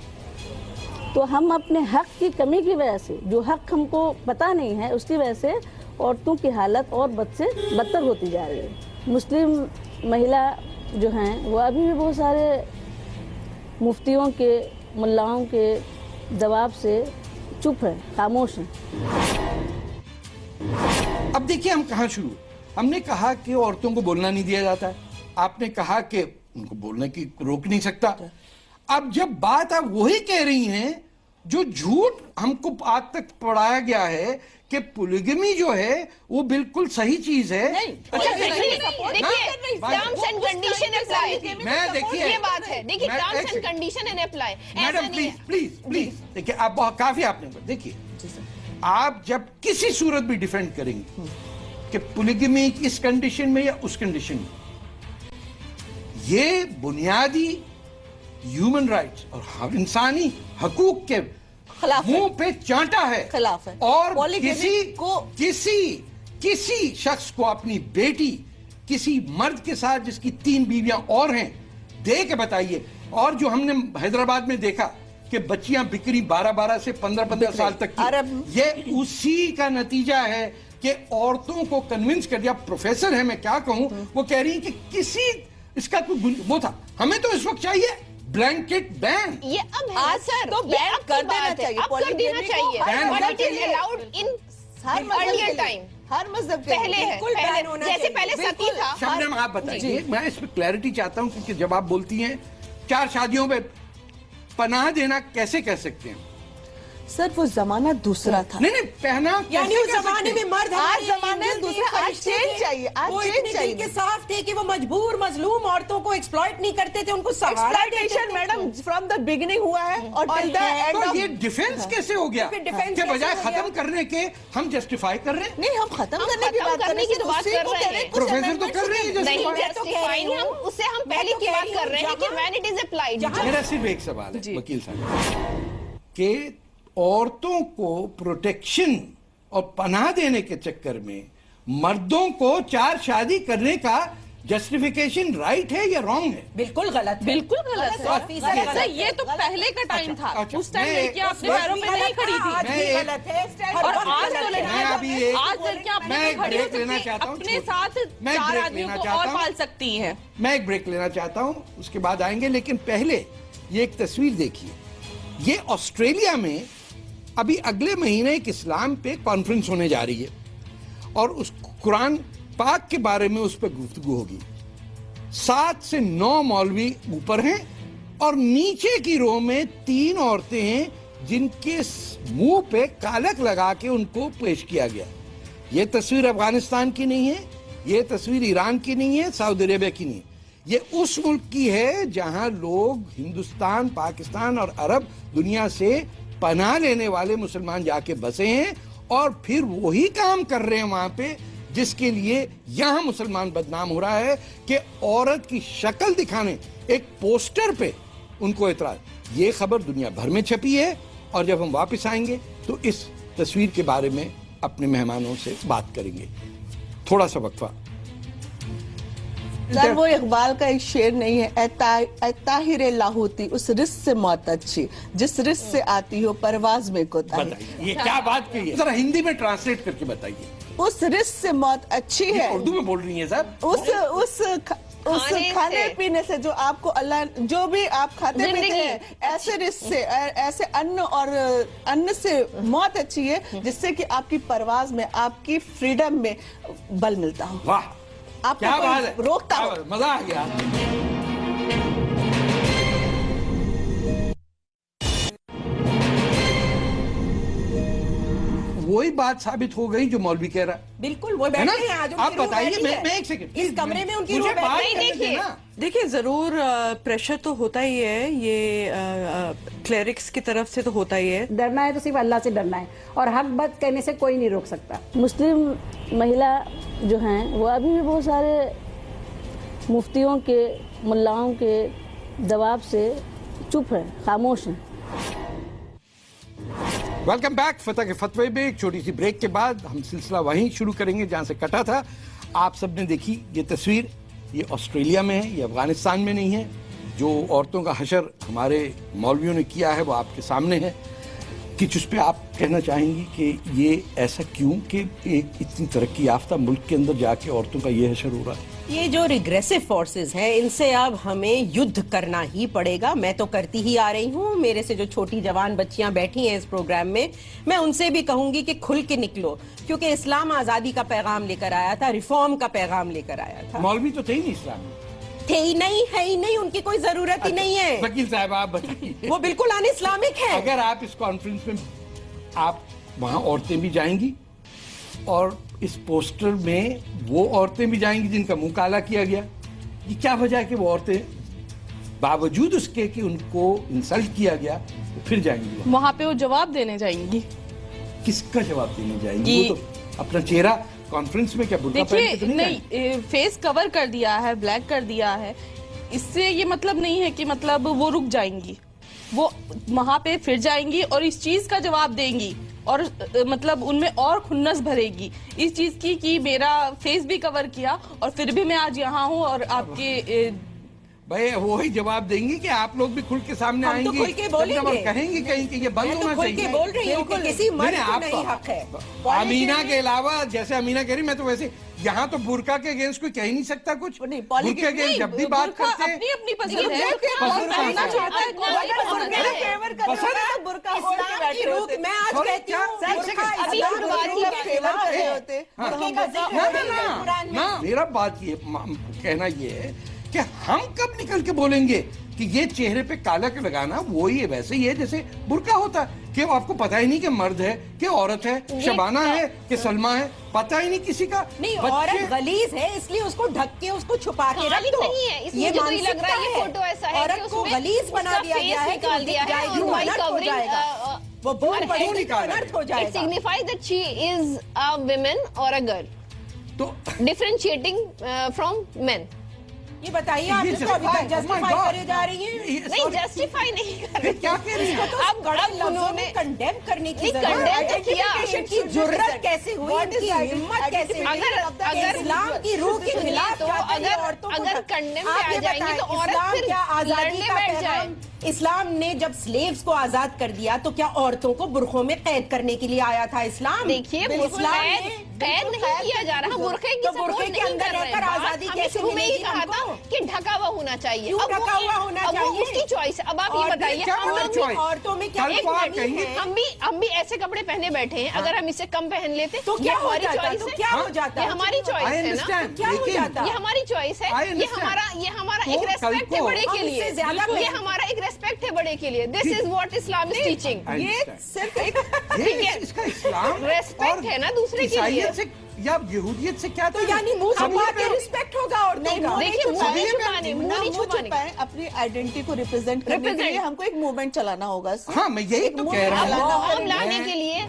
तो हम अपने हक की कमी की वजह से, जो हक हमको पता नहीं है उसकी वजह से औरतों की हालत और बद से बदतर होती जा रही है। मुस्लिम महिला जो हैं वो अभी भी बहुत सारे मुफ्तियों के, मुल्लाओं के दबाव से चुप है, खामोश हैं। अब देखिए हम कहाँ शुरू, हमने कहा कि औरतों को बोलना नहीं दिया जाता है, आपने कहा कि उनको बोलने की रोक नहीं सकता। अब जब बात आप वही कह रही हैं जो झूठ हमको आज तक पढ़ाया गया है कि पोलिगमी जो है वो बिल्कुल सही चीज है। मैडम प्लीज देखिए, आप काफी आपने देखिए, आप जब किसी सूरत भी डिफेंड करेंगे कि पोलिगमी इस कंडीशन में या उस कंडीशन में, ये बुनियादी ह्यूमन राइट्स और इंसानी हकूक के मुंह पे चांटा है, खिलाफ है। और किसी शख्स को अपनी बेटी किसी मर्द के साथ जिसकी 3 बीवियां और हैं दे के बताइए। और जो हमने हैदराबाद में देखा कि बच्चियां बिक्री 12-12 से 15-15 साल तक की, ये उसी का नतीजा है कि औरतों को कन्विंस कर दिया। प्रोफेसर है, मैं क्या कहूं, वो कह रही है कि किसी इसका कोई वो था, हमें तो इस वक्त चाहिए ब्लैंकेट बैन। ये अब है आज सर, तो बैन कर देना चाहिए, अब कर देना चाहिए, but it is allowed in earlier time, हर मजहब के पहले है, जैसे पहले सती था। शबनम आप बताइए, मैं इस पे क्लैरिटी चाहता हूं क्योंकि जब आप बोलती हैं 4 शादियों में पनाह देना कैसे कह सकते हैं? सर वो जमाना दूसरा था। नहीं पहना, यानी उस जमाने में मर्द, आज जमाने दूसरा, देश चाहिए, वो इतने दिल के साफ थे कि वो मजबूर मजलूम औरतों को एक्सप्लॉइट नहीं करते थे, उनको exploitation madam from the beginning हुआ है और टिल द एंड ऑफ ये डिफेंस कैसे हो गया के बजाय खत्म करने के हम जस्टिफाई कर रहे हैं? नहीं, हम खत्म करने की बात कर रहे हैं, प्रोफेसर तो कर रहे हैं हम उससे हम पहले की बात कर रहे हैं कि व्हेन इट इज अप्लाइड। मेरा सिर्फ एक सवाल है वकील साहब कि औरतों को प्रोटेक्शन और पनाह देने के चक्कर में मर्दों को 4 शादी करने का जस्टिफिकेशन राइट है या रॉन्ग है? बिल्कुल गलत है, बिल्कुल गलत है। ये तो पहले का टाइम था, उस टाइम लड़कियां अपने पैरों पे नहीं खड़ी थी। गलत है और आज तो लड़कियां मैं एक ब्रेक लेना चाहता हूँ, अपने साथ 4 आदमियों को और पाल सकती हैं। मैं एक ब्रेक लेना चाहता हूँ, उसके बाद आएंगे, लेकिन पहले ये एक तस्वीर देखिए। ये ऑस्ट्रेलिया में अभी अगले महीने एक इस्लाम पे कॉन्फ्रेंस होने जा रही है और उस कुरान पाक के बारे में उस पर गुफ्तगू होगी। 7 से 9 मौलवी ऊपर हैं और नीचे की रो में 3 औरतें हैं जिनके मुंह पे कालक लगा के उनको पेश किया गया। ये तस्वीर अफगानिस्तान की नहीं है, ये तस्वीर ईरान की नहीं है, सऊदी अरेबिया की नहीं है, ये उस मुल्क की है जहां लोग हिंदुस्तान, पाकिस्तान और अरब दुनिया से पनाह लेने वाले मुसलमान जाके बसे हैं और फिर वही काम कर रहे हैं वहां पे जिसके लिए यहां मुसलमान बदनाम हो रहा है कि औरत की शक्ल दिखाने एक पोस्टर पे उनको एतराज। ये खबर दुनिया भर में छपी है और जब हम वापस आएंगे तो इस तस्वीर के बारे में अपने मेहमानों से बात करेंगे। थोड़ा सा वक्फा। सर, वो इकबाल का एक शेर नहीं है, ताहिर लाहौती, उस रिस्क से मौत अच्छी जिस रिस्क से आती हो परवाज में कोताही। ये क्या बात कही है? जरा हिंदी में ट्रांसलेट करके बताइए। उस रिस्क से मौत अच्छी है। उर्दू में बोल रही है सर। उस खाने पीने से जो आपको अल्लाह, जो भी आप खाते पीते हैं, ऐसे रिस्क से, ऐसे अन्न से मौत अच्छी है जिससे कि आपकी परवाज में, आपकी फ्रीडम में बल मिलता हो। वाह, आपको क्या बात है, रोकता हो। मजा आ गया। वही बात साबित हो गई जो मौलवी कह रहा है। बिल्कुल, वो बैठे हैं आज। आप बताइए, मैं एक सेकंड, इस कमरे में उनकी रूह बैठी है। देखिए, जरूर प्रेशर तो होता ही है, ये क्लेरिक्स की तरफ से तो होता ही है। डरना है तो सिर्फ अल्लाह से डरना है और हक बात कहने से कोई नहीं रोक सकता। मुस्लिम महिला जो हैं वो अभी भी बहुत सारे मुफ्तियों के, मुल्लाओं के दबाव से चुप है, खामोश हैं। Welcome back. फतह के फतवे में एक छोटी सी ब्रेक के बाद हम सिलसिला वहीं शुरू करेंगे जहां से कटा था। आप सबने देखी ये तस्वीर, ये ऑस्ट्रेलिया में है, ये अफगानिस्तान में नहीं है। जो औरतों का हशर हमारे मौलवियों ने किया है वो आपके सामने है। कुछ उस पर आप कहना चाहेंगी कि ये ऐसा क्यों कि एक इतनी तरक्की याफ्ता मुल्क के अंदर जाके औरतों का ये हशर हो रहा है? ये जो रिग्रेसिव फोर्सेस हैं, इनसे अब हमें युद्ध करना ही पड़ेगा। मैं तो करती ही आ रही हूँ। मेरे से जो छोटी जवान बच्चियां बैठी हैं इस प्रोग्राम में, मैं उनसे भी कहूंगी कि खुल के निकलो, क्योंकि इस्लाम आजादी का पैगाम लेकर आया था, रिफॉर्म का पैगाम लेकर आया था। मौलवी तो थे ही नहीं इस्लाम में, थे ही नहीं, है ही नहीं, उनकी कोई जरूरत ही नहीं है। वकील साहब आप बताइए। वो बिल्कुल अन इस्लामिक है। अगर आप इस कॉन्फ्रेंस में, आप वहां औरतें भी जाएंगी और इस पोस्टर में वो औरतें भी जाएंगी जिनका मुंह काला किया गया, ये क्या वजह है कि वो औरतें बावजूद उसके कि उनको इंसल्ट किया गया फिर जाएंगी वहां पे? वो जवाब देने जाएंगी। किसका जवाब देने जाएंगी? वो तो अपना चेहरा कॉन्फ्रेंस में क्या बुर्का पहन के तो नहीं, फेस कवर कर दिया है, ब्लैक कर दिया है। इससे ये मतलब नहीं है कि मतलब वो रुक जाएंगी, वो वहां पे फिर जाएंगी और इस चीज का जवाब देंगी और मतलब उनमें और खुन्नस भरेगी इस चीज की कि मेरा फेस भी कवर किया और फिर भी मैं आज यहाँ हूँ और आपके भाई वो ही जवाब देंगी कि आप लोग भी खुल के सामने आएंगे, तो खुल के बोलेंगे, कहेंगे कहीं कि ये बंद होना चाहिए। खुल के बोल रही हूँ कि किसी मर्द को नहीं हक है। अमीना के अलावा, जैसे अमीना कह रही, मैं तो वैसे यहाँ तो बुर्का के अगेंस्ट कोई कह ही नहीं सकता कुछ। बुर्का के अगेंस्ट जब भी बात करते हैं, अपनी पसंद है। मैं आज कहती हूँ, मेरा बात ये कहना ये है कि हम कब निकल के बोलेंगे कि ये चेहरे पे काला के लगाना वो ही है, वैसे ही है जैसे बुर्का होता है कि आपको पता ही नहीं कि मर्द है कि औरत है, शबाना है कि सलमा है, पता ही नहीं किसी का। नहीं, औरत गलीज है इसलिए उसको ढक के उसको छुपा के रख दो। नहीं है, इसलिए मुझे तो ये लग रहा है ये फोटो ऐसा है औरत को गलीज बना दिया गया है, निकाल दिया है और वाइट कवरिंग वो बहुत बड़ी अनर्थ हो जाएगा। It signifies that she is a woman और अ गर्ल, तो डिफरेंशिएटिंग फ्रॉम मेन। ये बताइए आप इसको अभी तक जस्टिफाई करे जा रही हैं? नहीं, जस्टिफाई नहीं कर रही। क्या कह रही है? आप गड़ा लफ्जों में कंडेम करने की की जुर्रत कैसे हुई, इनकी हिम्मत कैसे हुई? अगर इस्लाम की रूह के खिलाफ तो अगर कंडेम पे आ जाएंगी तो औरत फिर लड़ने बैठ जाए। इस्लाम ने जब स्लेव्स को आजाद कर दिया तो क्या औरतों को बुरखों में कैद करने के लिए आया था इस्लाम? देखिए, कैद नहीं किया जा रहा, बुरखे की बुरखे के अंदर रहकर आजादी कैसे मिलेगी? कहा था कि ढका हुआ होना चाहिए। क्यों ढका हुआ होना चाहिए? उसकी चॉइस है। अब आप ये बताइए, औरतों में क्या हम भी ऐसे कपड़े पहने बैठे हैं, अगर हम इससे कम पहन लेते तो क्या हो जाता? तो क्या हो जाता? ये हमारी चॉइस है ना, क्या हो जाता? ये हमारी चॉइस है, ये हमारा एक रेस्पेक्ट है बड़े के लिए, ये हमारा एक रेस्पेक्ट है बड़े के लिए। This is what Islam is teaching. ये सिर्फ एक इसका इस्लाम रेस्पेक्ट है ना दूसरे के लिए, या यहूदियत से क्या? तो यानी मुंह छुपा के रिस्पेक्ट होगा और नहीं? देखिए, मुंह छुपाने अपनी आइडेंटिटी को रिप्रेजेंट करने के लिए हमको एक मूवमेंट चलाना होगा। हाँ, मैं यही तो कह रहा हूँ।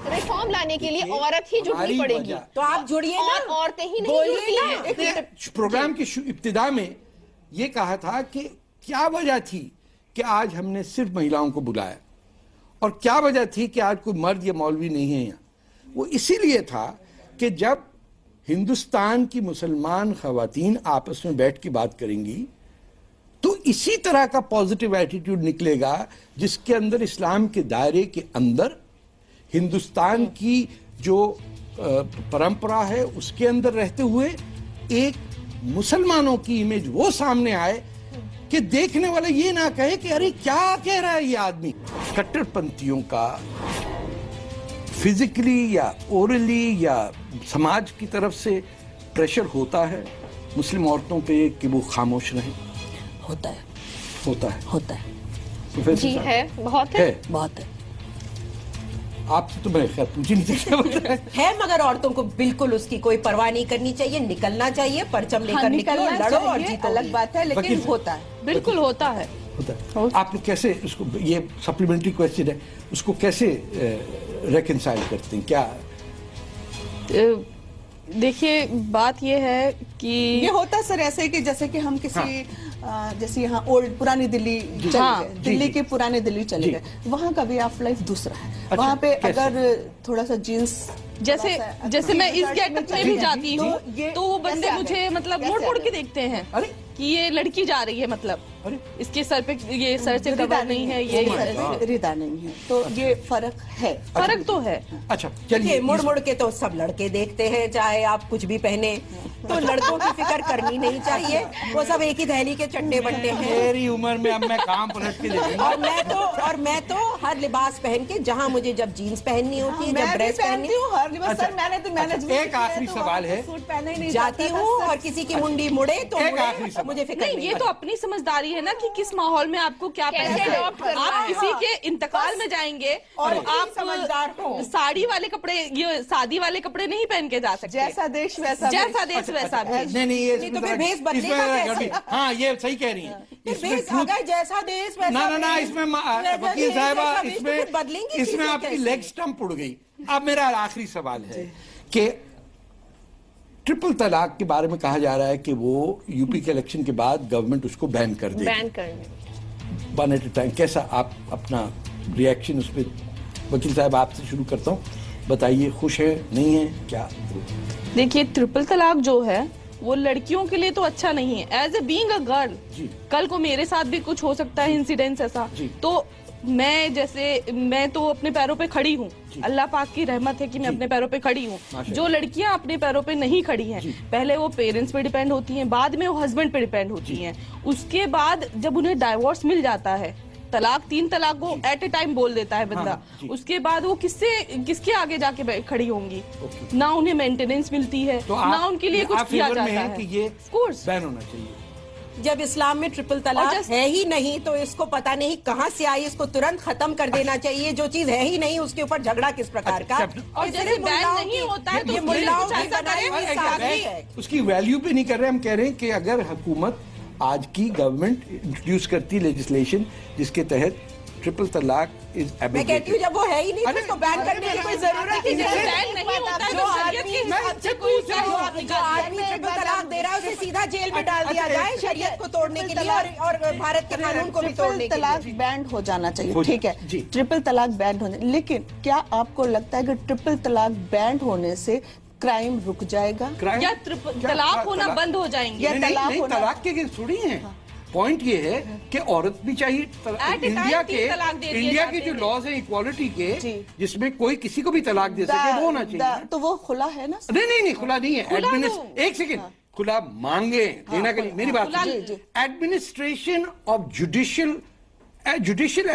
रिफॉर्म लाने के लिए औरत ही जुड़नी पड़ेगी। तो आप जुड़िए ना, औरतें ही नहीं जुड़ती हैं। प्रोग्राम की इब्तिदा में ये कहा था कि क्या वजह थी कि आज हमने सिर्फ महिलाओं को बुलाया, और क्या वजह थी कि आज कोई मर्द या मौलवी नहीं है यहाँ। वो इसीलिए था कि जब हिंदुस्तान की मुसलमान खवातीन आपस में बैठ के बात करेंगी तो इसी तरह का पॉजिटिव एटीट्यूड निकलेगा जिसके अंदर इस्लाम के दायरे के अंदर हिंदुस्तान की जो परंपरा है उसके अंदर रहते हुए एक मुसलमानों की इमेज वो सामने आए कि देखने वाला ये ना कहे कि अरे क्या कह रहा है ये आदमी। कट्टरपंथियों का फिजिकली या ओरली या समाज की तरफ से प्रेशर होता है मुस्लिम औरतों पे कि वो खामोश रहें। होता है जी, है, बहुत है। आपसे तो मैं खैर पूछ नहीं सकता है, मगर औरतों को बिल्कुल उसकी कोई परवाह नहीं करनी चाहिए, निकलना चाहिए, परचम लेकर निकलो, लड़ो और जीतो। अलग बात है, लेकिन होता है, बिल्कुल होता है। आप लोग कैसे उसको, ये सप्लीमेंट्री क्वेश्चन है, उसको कैसे रेकंसाइल करते हैं? क्या देखिए, बात ये है कि ये होता सर ऐसे कि जैसे कि हम किसी जैसे यहाँ ओल्ड पुरानी दिल्ली चले गए, दिल्ली की पुरानी दिल्ली चले गए, वहाँ का वे ऑफ लाइफ दूसरा है। वहाँ पे अगर थोड़ा सा जीन्स जैसे मैं इस गेटअप में भी जाती हूँ तो वो बंदे मुझे मतलब मोड़ के देखते हैं कि ये लड़की जा रही है, मतलब इसके सर पे ये सर से कवर नहीं है, ये रिदा नहीं है, तो ये फर्क है। फर्क तो है। अच्छा चलिए, मुड़ के तो सब लड़के देखते हैं, चाहे आप कुछ भी पहने, तो लड़कों की फिक्र करनी नहीं चाहिए, वो सब एक ही दहली के चट्टे बट्टे हैं। मेरी उम्र में अब मैं काम पलट के देखूंगा। और मैं तो हर लिबास पहन के, जहाँ मुझे जब जीन्स पहननी होती है, जब ड्रेस पहननी सर, मैंने तो मैनेजमेंट एक आखिरी सवाल है, सूट पहने ही नहीं जाती हूँ और किसी की मुंडी मुड़े तो मुझे फिक्र नहीं। ये तो अपनी समझदारी है ना कि किस माहौल में आपको क्या पहनना है। आप किसी के इंतकाल में जाएंगे और आप समझदार हो, साड़ी वाले कपड़े, ये शादी वाले कपड़े नहीं पहन के जा सकते। जैसा देश वैसा नहीं, ये तो फिर भेष बदलेगा कैसे? हाँ, ये सही कह रही है। अगर जैसा देश वैसा ना, इसमें वकील साहबा, इसमें आपकी लेग स्टंप उड़ गई। अब मेरा आखिरी सवाल है कि ट्रिपल तलाक के बारे में कहा जा रहा है कि वो यूपी के इलेक्शन के बाद गवर्नमेंट उसको बैन कर देगी, बैन करने। One at a time. कैसा आप अपना रिएक्शन उस पर? वकील साहब आपसे शुरू करता हूँ, बताइए, खुश है, नहीं है, क्या? देखिए, ट्रिपल तलाक जो है वो लड़कियों के लिए तो अच्छा नहीं है। As a being a girl, कल को मेरे साथ भी कुछ हो सकता है इंसिडेंस ऐसा, तो मैं तो अपने पैरों पे खड़ी हूँ, अल्लाह पाक की रहमत है कि मैं अपने पैरों पे खड़ी हूँ। जो लड़कियां अपने पैरों पे नहीं खड़ी हैं, पहले वो पेरेंट्स पे डिपेंड होती हैं, बाद में वो हस्बैंड पे डिपेंड होती हैं, उसके बाद जब उन्हें डाइवोर्स मिल जाता है, तलाक 3 तलाक को एट ए टाइम बोल देता है बंदा, उसके बाद वो किसके आगे जाके खड़ी होंगी? ना उन्हें मेंटेनेंस मिलती है, ना उनके लिए कुछ किया जाता है। कि ये बैन होना चाहिए। जब इस्लाम में ट्रिपल तलाक है ही नहीं तो इसको पता नहीं कहां से आई, इसको तुरंत खत्म कर देना चाहिए। जो चीज है ही नहीं उसके ऊपर झगड़ा किस प्रकार का, और जैसे बैन नहीं होता है तो मुल्लाओं की बनाई हुई साजिश है। उसकी वैल्यू पे नहीं कर रहे, हम कह रहे हैं कि अगर हुकूमत आज की गवर्नमेंट इंट्रोड्यूस करती लेजिस्लेशन जिसके तहत ट्रिपल तलाक इज एबोगेटेड, मैं कहती हूँ जब वो है ही नहीं तो उसको बैन करने की कोई जरूरत ही नहीं है। जो आदमी ट्रिपल तलाक दे रहा है उसे सीधा जेल में डाल दिया जाए शरीयत को तोड़ने के लिए और भारत के कानून को भी तोड़ने के लिए। तलाक बैन हो जाना चाहिए, ठीक है, ट्रिपल तलाक बैन होने, लेकिन क्या आपको लगता है कि ट्रिपल तलाक बैन होने से क्राइम रुक जाएगा या तलाक होना बंद हो जाएंगे? या तलाक के थोड़ी है, पॉइंट ये है कि औरत भी चाहिए। इंडिया के जो लॉज है इक्वालिटी के, जिसमें कोई किसी को भी तलाक दे सके, वो होना चाहिए। तो वो खुला है ना? नहीं खुला नहीं है। एक सेकेंड, खुला मांगे देना के लिए, मेरी बात एडमिनिस्ट्रेशन ऑफ जुडिशियल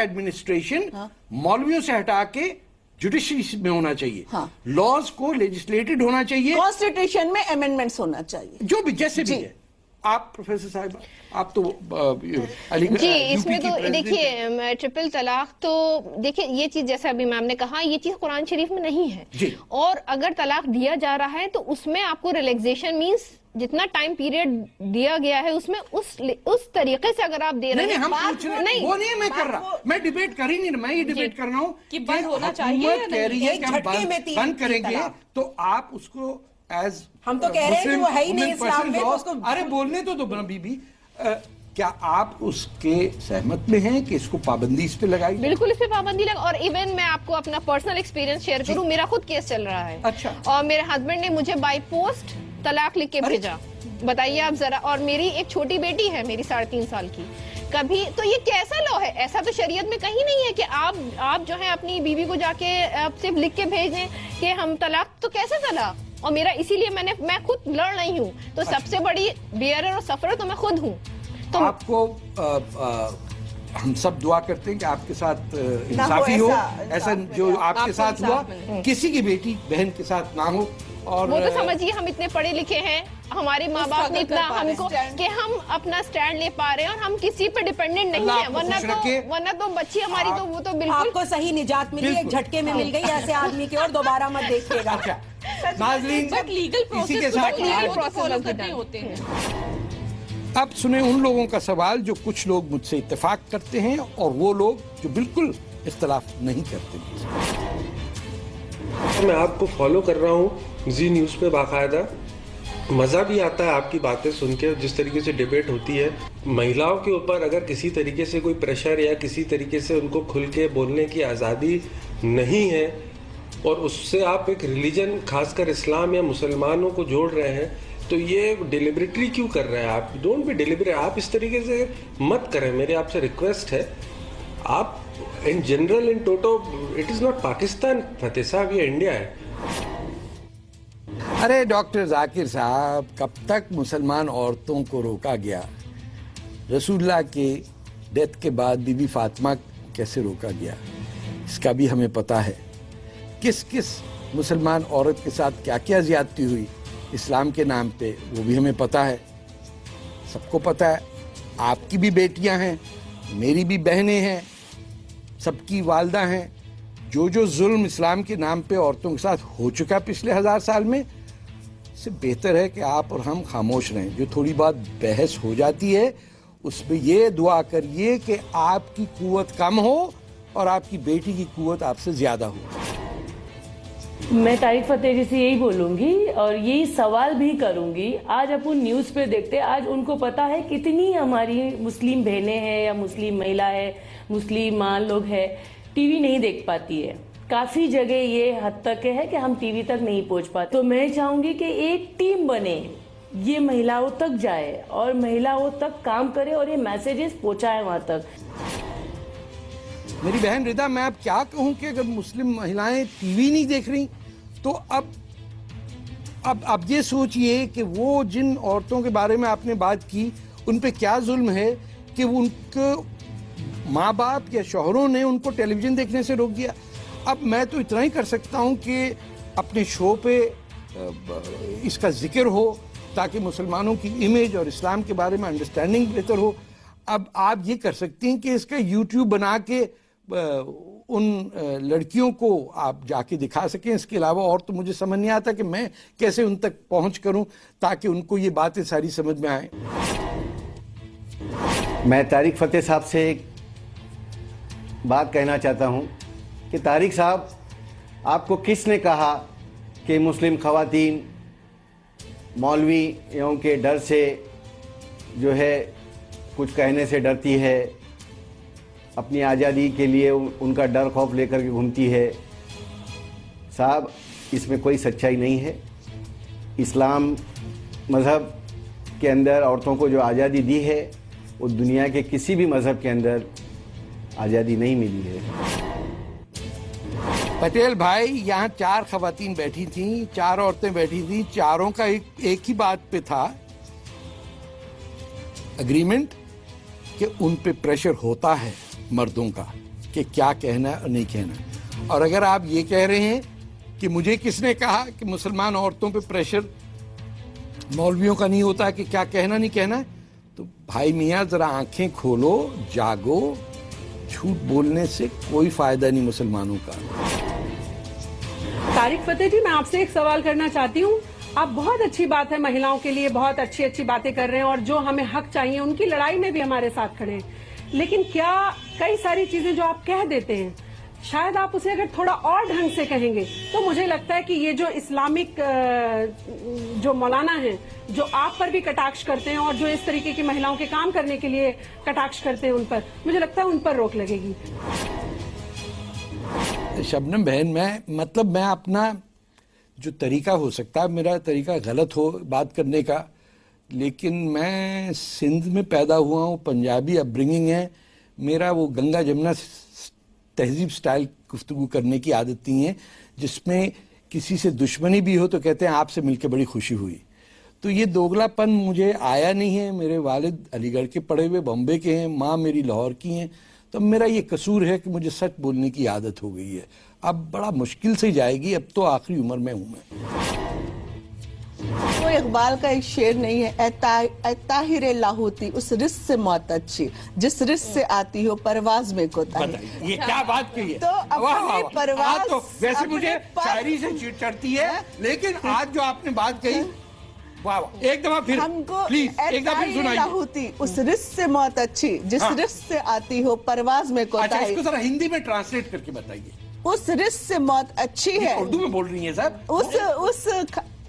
एडमिनिस्ट्रेशन मौलवियों से हटा के जुडिशरी में होना चाहिए। लॉज को लेजिस्लेटेड होना चाहिए, कॉन्स्टिट्यूशन में अमेंडमेंट्स होना चाहिए, जो भी जैसे भी है। आप प्रोफेसर साहिब, आप तो जी इसमें तो देखिए ट्रिपल तलाक तो देखिए ये चीज जैसा अभी मैम ने कहा ये चीज कुरान शरीफ में नहीं है। और अगर तलाक दिया जा रहा है तो उसमें आपको रिलैक्सेशन मींस जितना टाइम पीरियड दिया गया है उसमें उस तरीके से अगर आप दे रहे हैं। हम पूछ रहे हैं, वो नहीं मैं कर रहा, मैं डिबेट कर ही नहीं, मैं ये डिबेट कर रहा हूँ कि बंद होना चाहिए, कह रही है कि हम बंद करेंगे तो आप उसको एज हम तो कह रहे हैं कि वो है ही नहीं इस्लाम में, तो उसको अरे बोलने तो दो बीबी। क्या आप उसके सहमत में हैं कि इसको पाबंदी इस पे लगाई? बिल्कुल इस पे पाबंदी लगा। और इवन मैं आपको अपना पर्सनल एक्सपीरियंस शेयर करूं, मेरा खुद केस चल रहा है। अच्छा। और मेरे हस्बैंड ने मुझे बाय पोस्ट तलाक लिख के भेजा, बताइए आप जरा। और मेरी एक छोटी बेटी है मेरी 3.5 साल की। कभी तो ये कैसा लॉ है? ऐसा तो शरीयत में कहीं नहीं है कि आप जो है अपनी बीवी को जाके आप सिर्फ लिख के भेज दें कि हम तलाक, तो कैसे चला? और मेरा इसीलिए मैं खुद लड़ रही हूँ, तो सबसे बड़ी बेयरर और सफरर तो मैं खुद हूँ। तो आपको हम सब दुआ करते हैं कि आपके साथ इंसाफी हो, ऐसा जो आपके साथ हुआ किसी की बेटी बहन के साथ ना हो। और वो तो समझिए हम इतने पढ़े लिखे हैं, हमारे माँ बाप ने इतना हमको कि हम अपना स्टैंड ले पा रहे हैं और हम किसी पे डिपेंडेंट नहीं है। वरना तो बच्ची हमारी तो वो तो बिल्कुल आपको सही निजात मिली, एक झटके में मिल गई ऐसे आदमी की, और दोबारा मत देखिएगा। नाज़रीन, लीगल इसी के साथ होते हैं। अब सुने उन लोगों का सवाल जो कुछ लोग मुझसे इत्तेफाक करते हैं और वो लोग जो बिल्कुल इख्तलाफ नहीं करते। मैं आपको फॉलो कर रहा हूँ जी न्यूज़ पे बाकायदा, मज़ा भी आता है आपकी बातें सुन के, जिस तरीके से डिबेट होती है। महिलाओं के ऊपर अगर किसी तरीके से कोई प्रेशर या किसी तरीके से उनको खुल के बोलने की आज़ादी नहीं है और उससे आप एक रिलीजन खासकर इस्लाम या मुसलमानों को जोड़ रहे हैं, तो ये डिलिबरेटली क्यों कर रहे हैं आप? डोंट बी डिलिबरेट, आप इस तरीके से मत करें, मेरी आपसे रिक्वेस्ट है। आप in general in toto, it is not Pakistan Fateh Sahab, ये इंडिया है। अरे डॉक्टर जाकिर साहब, कब तक मुसलमान औरतों को रोका गया? रसूलुल्लाह के डेथ के बाद बीबी फातिमा कैसे रोका गया इसका भी हमें पता है। किस किस मुसलमान औरत के साथ क्या क्या ज्यादती हुई इस्लाम के नाम पे, वो भी हमें पता है, सबको पता है। आपकी भी बेटियां हैं, मेरी भी बहनें हैं, सबकी वालदा हैं। जो जो जुल्म इस्लाम के नाम पे औरतों के साथ हो चुका पिछले 1000 साल में, इससे बेहतर है कि आप और हम खामोश रहें। जो थोड़ी बात बहस हो जाती है उसमें ये दुआ करिए कि आपकी कुव्वत कम हो और आपकी बेटी की कुव्वत आपसे ज्यादा हो। मैं तारिक फतेह जी से यही बोलूंगी और यही सवाल भी करूंगी। आज अपन न्यूज पे देखते, आज उनको पता है कितनी हमारी मुस्लिम बहनें हैं या मुस्लिम महिला है, मुस्लिम माँ लोग है, टीवी नहीं देख पाती है। काफी जगह ये हद तक है कि हम टीवी तक नहीं पहुंच पाते। तो मैं चाहूंगी कि एक टीम बने, ये महिलाओं तक जाए और महिलाओं तक काम करे और ये मैसेजेस पहुंचाए वहां तक। मेरी बहन रिदा, मैं अब क्या कहूं कि अगर मुस्लिम महिलाएं टीवी नहीं देख रही तो अब ये सोचिए कि वो जिन औरतों के बारे में आपने बात की उन पे क्या जुल्म है कि उनको माँ बाप या शौहरों ने उनको टेलीविजन देखने से रोक दिया। अब मैं तो इतना ही कर सकता हूं कि अपने शो पे इसका जिक्र हो ताकि मुसलमानों की इमेज और इस्लाम के बारे में अंडरस्टैंडिंग बेहतर हो। अब आप ये कर सकती हैं कि इसका यूट्यूब बना के उन लड़कियों को आप जाके दिखा सकें। इसके अलावा और तो मुझे समझ नहीं आता कि मैं कैसे उन तक पहुंच करूं ताकि उनको ये बातें सारी समझ में आए। मैं तारिक फतेह साहब से एक बात कहना चाहता हूं कि तारिक साहब, आपको किसने कहा कि मुस्लिम खवातीन मौलवियों के डर से जो है कुछ कहने से डरती है, अपनी आज़ादी के लिए उनका डर खौफ लेकर के घूमती है? साहब, इसमें कोई सच्चाई नहीं है। इस्लाम मज़हब के अंदर औरतों को जो आज़ादी दी है वो दुनिया के किसी भी मज़हब के अंदर आज़ादी नहीं मिली है। पटेल भाई, यहाँ 4 खवातीन बैठी थीं, 4 औरतें बैठी थीं, चारों का एक ही बात पे था अग्रीमेंट कि उन पे प्रेशर होता है मर्दों का कि क्या कहना है और नहीं कहना। और अगर आप ये कह रहे हैं कि मुझे किसने कहा कि मुसलमान औरतों पे प्रेशर मौलवियों का नहीं होता कि क्या कहना नहीं कहना, तो भाई मियाँ जरा आंखें खोलो, जागो। झूठ बोलने से कोई फायदा नहीं मुसलमानों का। तारिक फतेह जी, मैं आपसे एक सवाल करना चाहती हूँ। आप बहुत अच्छी बात है, महिलाओं के लिए बहुत अच्छी अच्छी बातें कर रहे हैं और जो हमें हक चाहिए उनकी लड़ाई में भी हमारे साथ खड़े हैं, लेकिन क्या कई सारी चीजें जो आप कह देते हैं, शायद आप उसे अगर थोड़ा और ढंग से कहेंगे तो मुझे लगता है कि ये जो इस्लामिक जो मौलाना हैं, जो आप पर भी कटाक्ष करते हैं और जो इस तरीके की महिलाओं के काम करने के लिए कटाक्ष करते हैं, उन पर मुझे लगता है उन पर रोक लगेगी। शबनम बहन, मैं अपना जो तरीका हो सकता है, मेरा तरीका गलत हो बात करने का, लेकिन मैं सिंध में पैदा हुआ हूँ, पंजाबी अपब्रिंगिंग है, मेरा वो गंगा जमुना तहजीब स्टाइल गुफ्तगू करने की आदत नहीं है, जिसमें किसी से दुश्मनी भी हो तो कहते हैं आपसे मिलकर बड़ी खुशी हुई। तो ये दोगलापन मुझे आया नहीं है। मेरे वालिद अलीगढ़ के पढ़े हुए, बॉम्बे के हैं, माँ मेरी लाहौर की हैं, तो मेरा ये कसूर है कि मुझे सच बोलने की आदत हो गई है। अब बड़ा मुश्किल से जाएगी, अब तो आखिरी उम्र में हूँ मैं। वो इकबाल का एक शेर नहीं है, ताहिर लाहौती, उस रिस्क से मौत अच्छी जिस रिस्क से आती हो परवाज में कोताही। ये क्या बात कही है? तो अपनी परवाज, तो वैसे मुझे शायरी से चिढ़ चढ़ती है, लेकिन आज जो आपने बात कही, वाह, एक दफा फिर हमको प्लीज एक दफा फिर सुनाइए। लाहौती, उस रिस्क से मौत अच्छी जिस रिस्क से आती हो परवाज में कोताही। अच्छा, इसको जरा हिंदी में ट्रांसलेट करके बताइए। उस रिस्क से मौत अच्छी है। उर्दू में बोल रही है सर।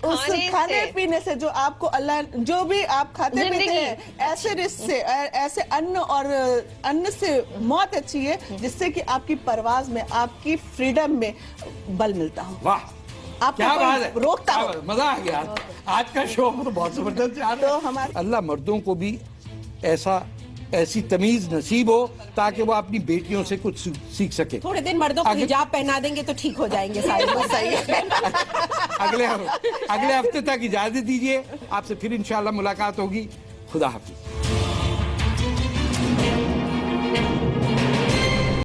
उस खाने पीने से जो आपको अल्लाह, जो भी आप खाते पीते हैं, ऐसे रिस्क से, ऐसे अन्न से मौत अच्छी है जिससे कि आपकी परवाज में, आपकी फ्रीडम में बल मिलता हो। वाह, आप क्या बात है, रोकता हो। मजा आ गया। आज का शो तो बहुत जबरदस्त जा रहा है। हमारे अल्लाह मर्दों को भी ऐसी तमीज नसीब हो ताकि वो अपनी बेटियों से कुछ सीख सके। थोड़े दिन मर्दों को हिजाब पहना देंगे तो ठीक हो जाएंगे सारे। सही है। अगले हफ्ते तक इजाजत दीजिए, आपसे फिर इंशाल्लाह मुलाकात होगी। खुदा हाफिज।